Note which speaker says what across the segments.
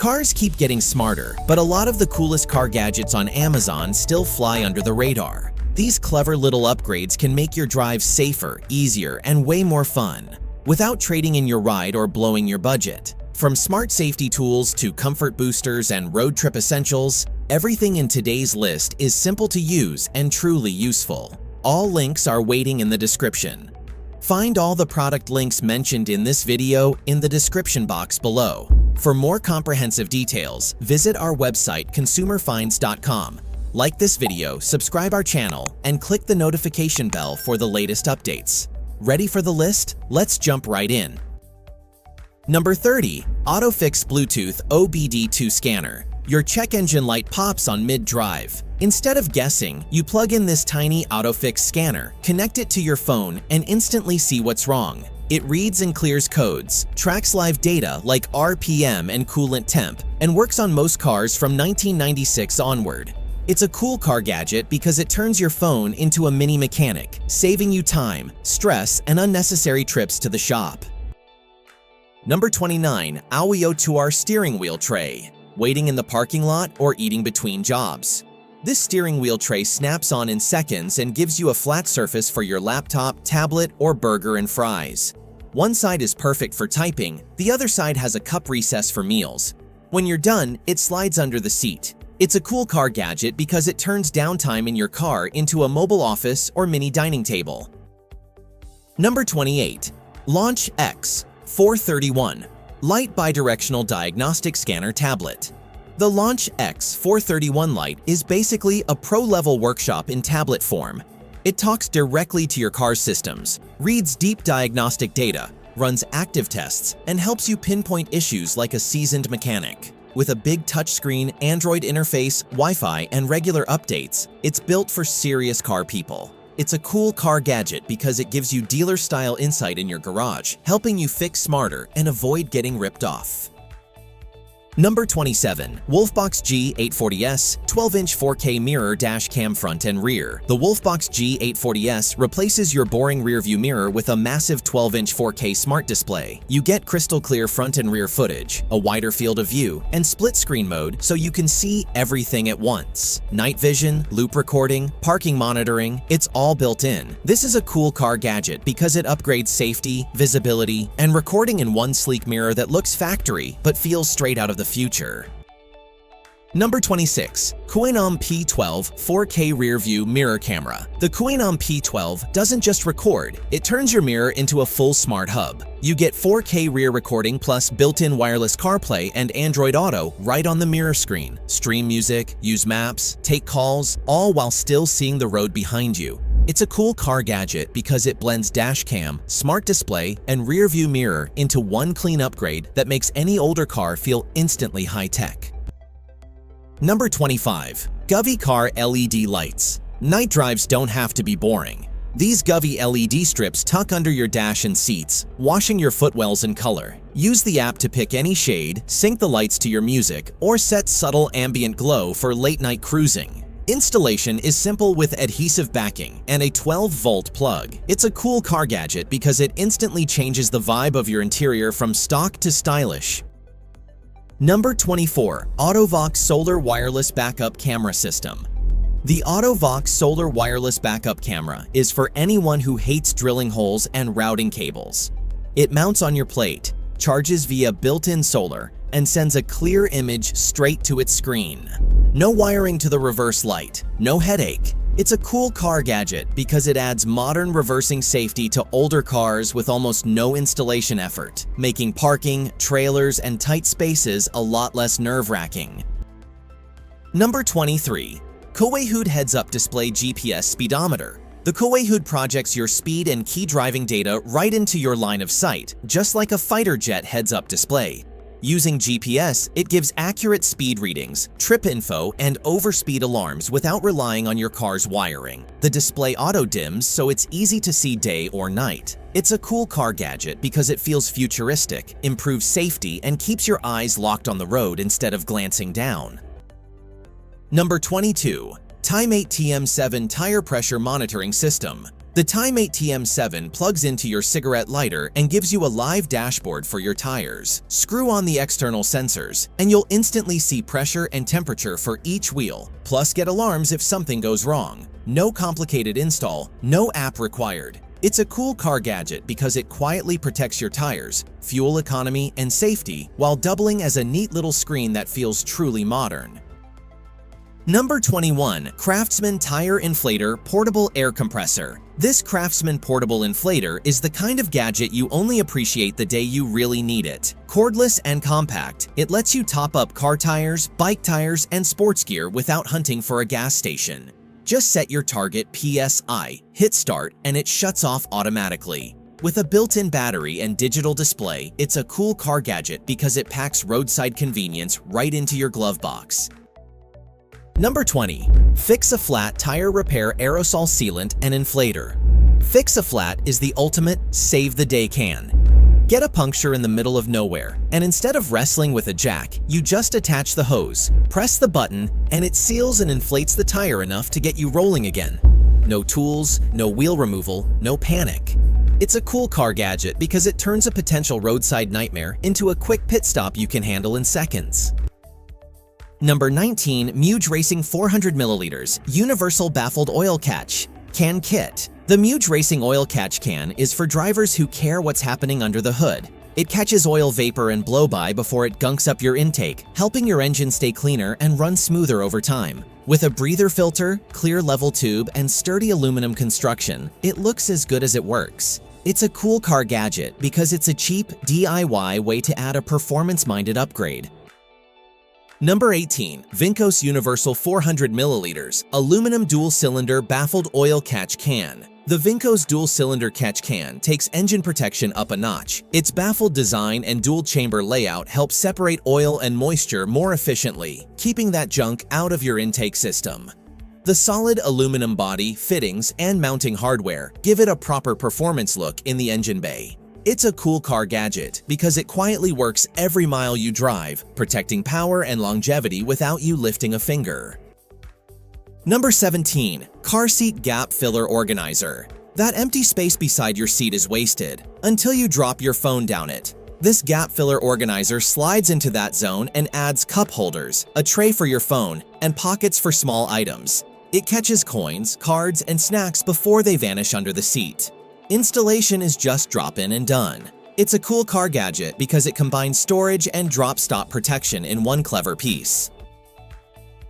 Speaker 1: Cars keep getting smarter, but a lot of the coolest car gadgets on Amazon still fly under the radar. These clever little upgrades can make your drive safer, easier, and way more fun, without trading in your ride or blowing your budget. From smart safety tools to comfort boosters and road trip essentials, everything in today's list is simple to use and truly useful. All links are waiting in the description. Find all the product links mentioned in this video in the description box below. For more comprehensive details, visit our website consumerfinds.com. Like this video, subscribe our channel, and click the notification bell for the latest updates. Ready for the list? Let's jump right in. Number 30. AUTOPHIX Bluetooth OBD2 Scanner. Your check engine light pops on mid-drive. Instead of guessing, you plug in this tiny AUTOPHIX scanner, connect it to your phone, and instantly see what's wrong. It reads and clears codes, tracks live data like RPM and coolant temp, and works on most cars from 1996 onward. It's a cool car gadget because it turns your phone into a mini mechanic, saving you time, stress, and unnecessary trips to the shop. Number 29. AUEOTUAR Steering Wheel Tray. Waiting in the parking lot or eating between jobs? This steering wheel tray snaps on in seconds and gives you a flat surface for your laptop, tablet, or burger and fries. One side is perfect for typing, the other side has a cup recess for meals. When you're done, it slides under the seat. It's a cool car gadget because it turns downtime in your car into a mobile office or mini dining table. Number 28. Launch X 431 Lite Bidirectional Diagnostic Scanner Tablet. The Launch X 431 Lite is basically a pro-level workshop in tablet form. It talks directly to your car's systems, reads deep diagnostic data, runs active tests, and helps you pinpoint issues like a seasoned mechanic. With a big touchscreen, Android interface, Wi-Fi, and regular updates, it's built for serious car people. It's a cool car gadget because it gives you dealer-style insight in your garage, helping you fix smarter and avoid getting ripped off. Number 27. WOLFBOX G840S 12-inch 4K mirror dash cam front and rear. The WOLFBOX G840S replaces your boring rear-view mirror with a massive 12-inch 4K smart display. You get crystal-clear front and rear footage, a wider field of view, and split-screen mode so you can see everything at once. Night vision, loop recording, parking monitoring, it's all built in. This is a cool car gadget because it upgrades safety, visibility, and recording in one sleek mirror that looks factory but feels straight out of the future. Number 26. KOUENOM P12 4K Rear View Mirror Camera. The KOUENOM P12 doesn't just record, it turns your mirror into a full smart hub. You get 4K rear recording plus built-in wireless CarPlay and Android Auto right on the mirror screen. Stream music, use maps, take calls, all while still seeing the road behind you. It's a cool car gadget because it blends dash cam, smart display, and rear view mirror into one clean upgrade that makes any older car feel instantly high-tech. Number 25. Govee Car LED Lights. Night drives don't have to be boring. These Govee LED strips tuck under your dash and seats, washing your footwells in color. Use the app to pick any shade, sync the lights to your music, or set subtle ambient glow for late-night cruising. Installation is simple with adhesive backing and a 12-volt plug. It's a cool car gadget because it instantly changes the vibe of your interior from stock to stylish. Number 24. AUTO-VOX Solar Wireless Backup Camera System. The AUTO-VOX Solar Wireless Backup Camera is for anyone who hates drilling holes and routing cables. It mounts on your plate, charges via built-in solar, and sends a clear image straight to its screen. No wiring to the reverse light, no headache. It's a cool car gadget because it adds modern reversing safety to older cars with almost no installation effort, making parking, trailers, and tight spaces a lot less nerve-wracking. Number 23. KUOWEIHUD Heads-Up Display GPS Speedometer. The KUOWEIHUD projects your speed and key driving data right into your line of sight, just like a fighter jet heads-up display. Using GPS, it gives accurate speed readings, trip info, and overspeed alarms without relying on your car's wiring. The display auto-dims so it's easy to see day or night. It's a cool car gadget because it feels futuristic, improves safety, and keeps your eyes locked on the road instead of glancing down. Number 22. Tymate TM7 Tire Pressure Monitoring System. The Tymate TM7 plugs into your cigarette lighter and gives you a live dashboard for your tires. Screw on the external sensors, and you'll instantly see pressure and temperature for each wheel, plus get alarms if something goes wrong. No complicated install, no app required. It's a cool car gadget because it quietly protects your tires, fuel economy, and safety while doubling as a neat little screen that feels truly modern. Number 21. CRAFTSMAN Tire Inflator Portable Air Compressor. This CRAFTSMAN portable inflator is the kind of gadget you only appreciate the day you really need it. Cordless and compact, it lets you top up car tires, bike tires, and sports gear without hunting for a gas station. Just set your target PSI, hit start, and it shuts off automatically. With a built-in battery and digital display, it's a cool car gadget because it packs roadside convenience right into your glove box. Number 20. Fix-A-Flat Tire Repair Aerosol Sealant and Inflator. Fix-A-Flat is the ultimate save-the-day can. Get a puncture in the middle of nowhere, and instead of wrestling with a jack, you just attach the hose, press the button, and it seals and inflates the tire enough to get you rolling again. No tools, no wheel removal, no panic. It's a cool car gadget because it turns a potential roadside nightmare into a quick pit stop you can handle in seconds. Number 19. Muge Racing 400 ml Universal Baffled Oil Catch Can Kit. The Muge Racing Oil Catch Can is for drivers who care what's happening under the hood. It catches oil vapor and blow-by before it gunks up your intake, helping your engine stay cleaner and run smoother over time. With a breather filter, clear level tube, and sturdy aluminum construction, it looks as good as it works. It's a cool car gadget because it's a cheap, DIY way to add a performance-minded upgrade. Number 18. Vincos Universal 400 ml Aluminum Dual-Cylinder Baffled Oil Catch Can. The Vincos dual-cylinder catch can takes engine protection up a notch. Its baffled design and dual-chamber layout help separate oil and moisture more efficiently, keeping that junk out of your intake system. The solid aluminum body, fittings, and mounting hardware give it a proper performance look in the engine bay. It's a cool car gadget because it quietly works every mile you drive, protecting power and longevity without you lifting a finger. Number 17. Car Seat Gap Filler Organizer. That empty space beside your seat is wasted until you drop your phone down it. This gap filler organizer slides into that zone and adds cup holders, a tray for your phone, and pockets for small items. It catches coins, cards, and snacks before they vanish under the seat. Installation is just drop in and done. It's a cool car gadget because it combines storage and drop-stop protection in one clever piece.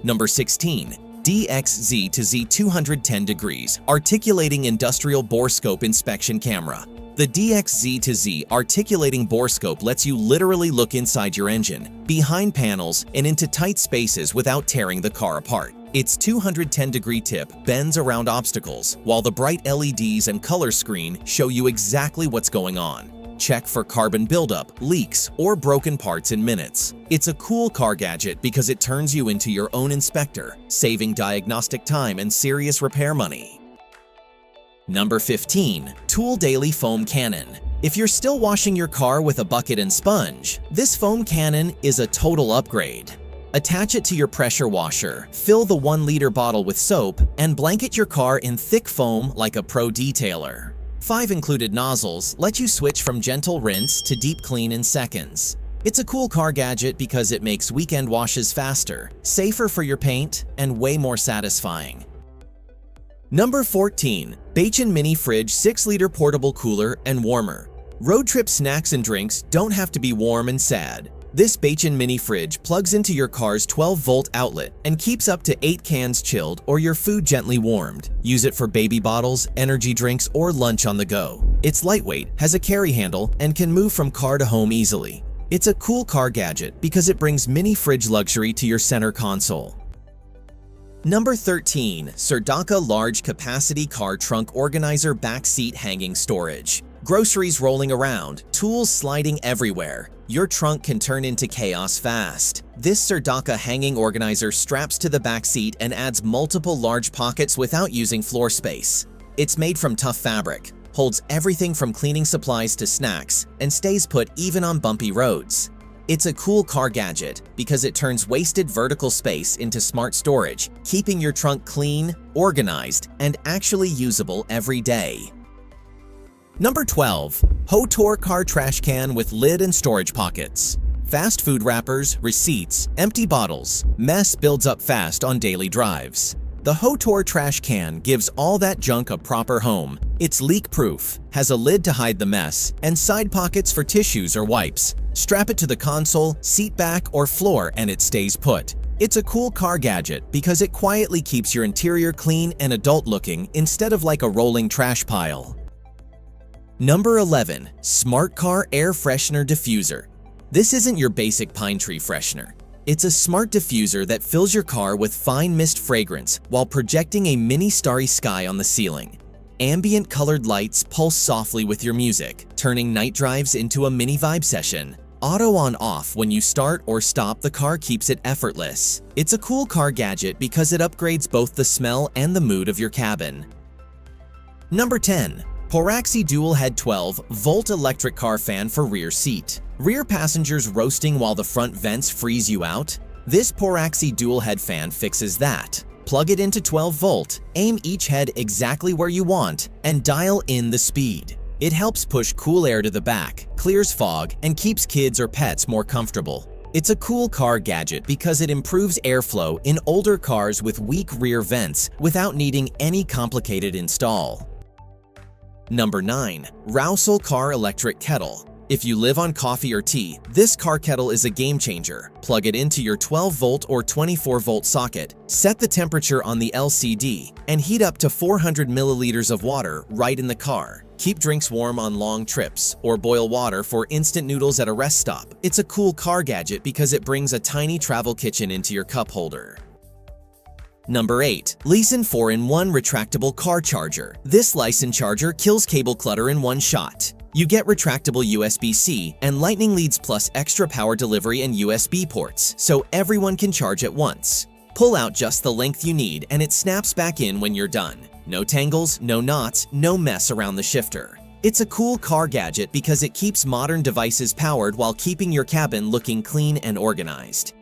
Speaker 1: Number 16. DXZtoz 210 degrees Articulating Industrial Borescope Inspection Camera. The DXZtoz Articulating Borescope lets you literally look inside your engine, behind panels, and into tight spaces without tearing the car apart. Its 210-degree tip bends around obstacles, while the bright LEDs and color screen show you exactly what's going on. Check for carbon buildup, leaks, or broken parts in minutes. It's a cool car gadget because it turns you into your own inspector, saving diagnostic time and serious repair money. Number 15. Tool Daily Foam Cannon. If you're still washing your car with a bucket and sponge, this foam cannon is a total upgrade. Attach it to your pressure washer, fill the 1-liter bottle with soap, and blanket your car in thick foam like a pro detailer. 5 included nozzles let you switch from gentle rinse to deep clean in seconds. It's a cool car gadget because it makes weekend washes faster, safer for your paint, and way more satisfying. Number 14. Bachin Mini Fridge 6-liter Portable Cooler and Warmer. Road trip snacks and drinks don't have to be warm and sad. This Bachin Mini Fridge plugs into your car's 12-volt outlet and keeps up to 8 cans chilled or your food gently warmed. Use it for baby bottles, energy drinks, or lunch on the go. It's lightweight, has a carry handle, and can move from car to home easily. It's a cool car gadget because it brings mini fridge luxury to your center console. Number 13. Serdaka Large Capacity Car Trunk Organizer Backseat Hanging Storage. Groceries rolling around, tools sliding everywhere. Your trunk can turn into chaos fast. This Serdaka hanging organizer straps to the back seat and adds multiple large pockets without using floor space. It's made from tough fabric, holds everything from cleaning supplies to snacks, and stays put even on bumpy roads. It's a cool car gadget because it turns wasted vertical space into smart storage, keeping your trunk clean, organized, and actually usable every day. Number 12. AUTOPHIX Car Trash Can with Lid and Storage Pockets. Fast food wrappers, receipts, empty bottles. Mess builds up fast on daily drives. The AUTOPHIX trash can gives all that junk a proper home. It's leak-proof, has a lid to hide the mess, and side pockets for tissues or wipes. Strap it to the console, seat back, or floor and it stays put. It's a cool car gadget because it quietly keeps your interior clean and adult-looking instead of like a rolling trash pile. Number 11. Smart Car Air Freshener Diffuser. This isn't your basic pine tree freshener. It's a smart diffuser that fills your car with fine mist fragrance while projecting a mini starry sky on the ceiling. Ambient colored lights pulse softly with your music, turning night drives into a mini vibe session. Auto on-off when you start or stop the car keeps it effortless. It's a cool car gadget because it upgrades both the smell and the mood of your cabin. Number 10. Poraxi Dual Head 12-volt Electric Car Fan for Rear Seat. Rear passengers roasting while the front vents freeze you out? This Poraxi Dual Head Fan fixes that. Plug it into 12-volt, aim each head exactly where you want, and dial in the speed. It helps push cool air to the back, clears fog, and keeps kids or pets more comfortable. It's a cool car gadget because it improves airflow in older cars with weak rear vents without needing any complicated install. Number 9. Aerosol Car Electric Kettle. If you live on coffee or tea, this car kettle is a game changer. Plug it into your 12-volt or 24-volt socket, set the temperature on the LCD, and heat up to 400 milliliters of water right in the car. Keep drinks warm on long trips, or boil water for instant noodles at a rest stop. It's a cool car gadget because it brings a tiny travel kitchen into your cup holder. Number 8. Lysen 4-in-1 Retractable Car Charger. This Lysen charger kills cable clutter in one shot. You get retractable USB-C and Lightning leads plus extra power delivery and USB ports, so everyone can charge at once. Pull out just the length you need and it snaps back in when you're done. No tangles, no knots, no mess around the shifter. It's a cool car gadget because it keeps modern devices powered while keeping your cabin looking clean and organized.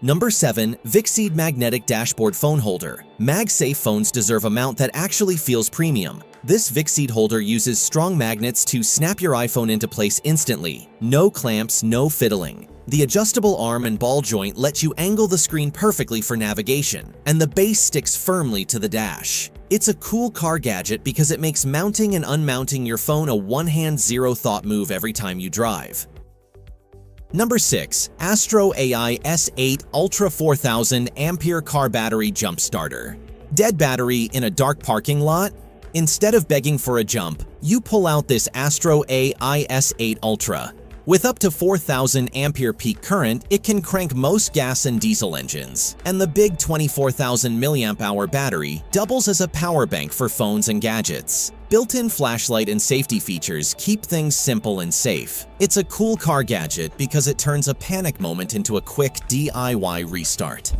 Speaker 1: Number 7. Vixseed Magnetic Dashboard Phone Holder. MagSafe phones deserve a mount that actually feels premium. This Vixseed holder uses strong magnets to snap your iPhone into place instantly. No clamps, no fiddling. The adjustable arm and ball joint lets you angle the screen perfectly for navigation, and the base sticks firmly to the dash. It's a cool car gadget because it makes mounting and unmounting your phone a one-hand, zero-thought move every time you drive. Number 6. Astro AI S8 Ultra 4000 Ampere Car Battery Jump Starter. Dead battery in a dark parking lot? Instead of begging for a jump, you pull out this Astro AI S8 Ultra. With up to 4,000 ampere peak current, it can crank most gas and diesel engines, and the big 24,000 mAh battery doubles as a power bank for phones and gadgets. Built-in flashlight and safety features keep things simple and safe. It's a cool car gadget because it turns a panic moment into a quick DIY restart.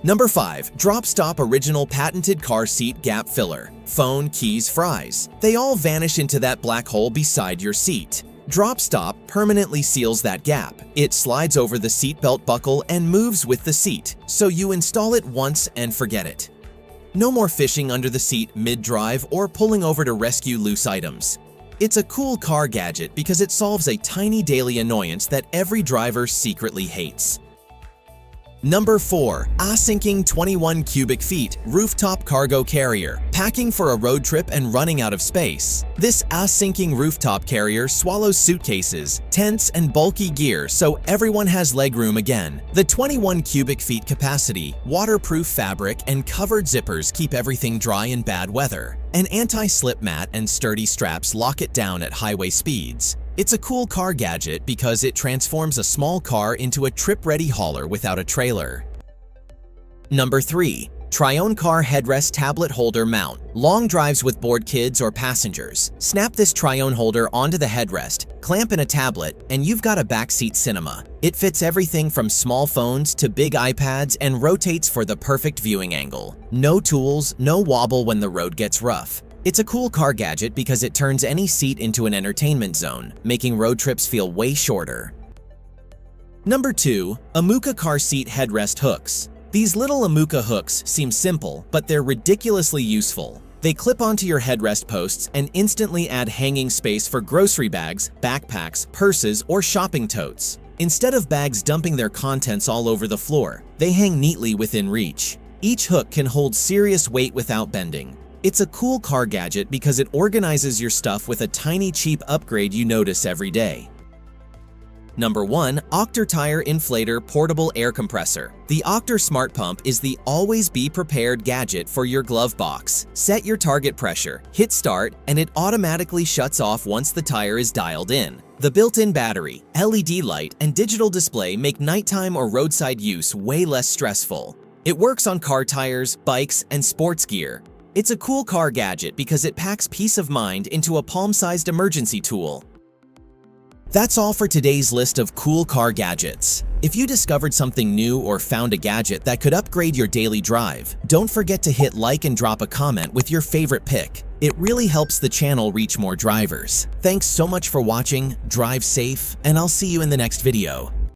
Speaker 1: Number 5. Drop Stop Original Patented Car Seat Gap Filler. Phone, keys, fries. They all vanish into that black hole beside your seat. Drop Stop permanently seals that gap. It slides over the seatbelt buckle and moves with the seat, so you install it once and forget it. No more fishing under the seat mid-drive or pulling over to rescue loose items. It's a cool car gadget because it solves a tiny daily annoyance that every driver secretly hates. Number 4. Asinking 21 cubic feet Rooftop Cargo Carrier. Packing for a road trip and running out of space. This asinking rooftop carrier swallows suitcases, tents, and bulky gear so everyone has legroom again. The 21 cubic feet capacity, waterproof fabric, and covered zippers keep everything dry in bad weather. An anti-slip mat and sturdy straps lock it down at highway speeds. It's a cool car gadget because it transforms a small car into a trip-ready hauler without a trailer. Number 3. Trione Car Headrest Tablet Holder Mount. Long drives with bored kids or passengers. Snap this Trione holder onto the headrest, clamp in a tablet, and you've got a backseat cinema. It fits everything from small phones to big iPads and rotates for the perfect viewing angle. No tools, no wobble when the road gets rough. It's a cool car gadget because it turns any seat into an entertainment zone, making road trips feel way shorter. Number 2. AUTO car seat headrest hooks. These little AUTO hooks seem simple, but they're ridiculously useful. They clip onto your headrest posts and instantly add hanging space for grocery bags, backpacks, purses, or shopping totes. Instead of bags dumping their contents all over the floor, they hang neatly within reach. Each hook can hold serious weight without bending. It's a cool car gadget because it organizes your stuff with a tiny cheap upgrade you notice every day. Number 1. AUTOPHIX Inflator Portable Air Compressor. The AUTOPHIX Smart Pump is the always be prepared gadget for your glove box. Set your target pressure, hit start, and it automatically shuts off once the tire is dialed in. The built-in battery, LED light, and digital display make nighttime or roadside use way less stressful. It works on car tires, bikes, and sports gear. It's a cool car gadget because it packs peace of mind into a palm-sized emergency tool. That's all for today's list of cool car gadgets. If you discovered something new or found a gadget that could upgrade your daily drive, don't forget to hit like and drop a comment with your favorite pick. It really helps the channel reach more drivers. Thanks so much for watching, drive safe, and I'll see you in the next video.